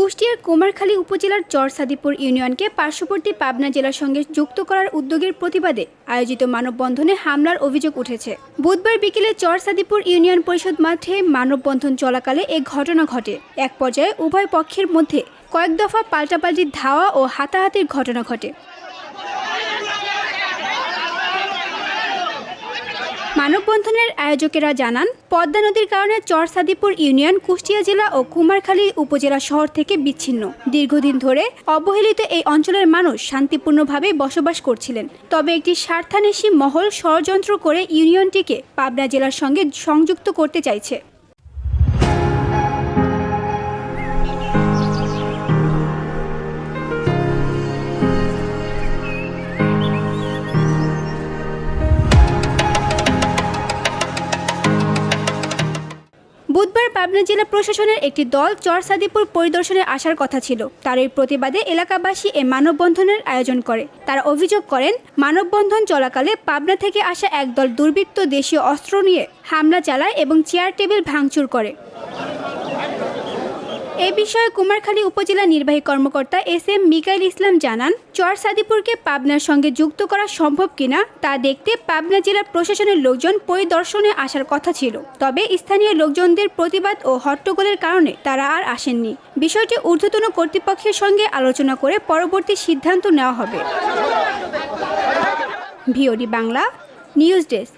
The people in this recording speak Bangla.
কুষ্টিয়ার কুমারখালী উপজেলার চরসাদিপুর ইউনিয়নকে পার্শ্ববর্তী পাবনা জেলার সঙ্গে যুক্ত করার উদ্যোগের প্রতিবাদে আয়োজিত মানববন্ধনে হামলার অভিযোগ উঠেছে। বুধবার বিকেলে চরসাদিপুর ইউনিয়ন পরিষদ মাঠে মানববন্ধন চলাকালে এ ঘটনা ঘটে। এক পর্যায়ে উভয় পক্ষের মধ্যে কয়েক দফা পাল্টাপাল্টি ধাওয়া ও হাতাহাতির ঘটনা ঘটে। মানববন্ধনের আয়োজকেরা জানান, পদ্মা নদীর কারণে চরসাদিপুর ইউনিয়ন কুষ্টিয়া জেলা ও কুমারখালী উপজেলা শহর থেকে বিচ্ছিন্ন। দীর্ঘদিন ধরে অবহেলিত এই অঞ্চলের মানুষ শান্তিপূর্ণভাবে বসবাস করছিলেন। তবে একটি স্বার্থান্বেষী মহল ষড়যন্ত্র করে ইউনিয়নটিকে পাবনা জেলার সঙ্গে সংযুক্ত করতে চাইছে। বুধবার পাবনা জেলা প্রশাসনের একটি দল চরসাদিপুর পরিদর্শনে আসার কথা ছিল। তার এই প্রতিবাদে এলাকাবাসী এ মানববন্ধনের আয়োজন করে। তারা অভিযোগ করেন, মানববন্ধন চলাকালে পাবনা থেকে আসা একদল দুর্বৃত্ত দেশীয় অস্ত্র নিয়ে হামলা চালায় এবং চেয়ার টেবিল ভাঙচুর করে। এ বিষয়ে কুমারখালী উপজেলা নির্বাহী কর্মকর্তা এস.এম. মিকাইল ইসলাম জানান, চরসাদিপুরকে পাবনার সঙ্গে যুক্ত করা সম্ভব কিনা তা দেখতে পাবনা জেলা প্রশাসনের লোকজন পরিদর্শনে আসার কথা ছিল। তবে স্থানীয় লোকজনদের প্রতিবাদ ও হট্টগোলের কারণে তারা আর আসেননি। বিষয়টি ঊর্ধ্বতন কর্তৃপক্ষের সঙ্গে আলোচনা করে পরবর্তী সিদ্ধান্ত নেওয়া হবে। VOD Bangla news desk.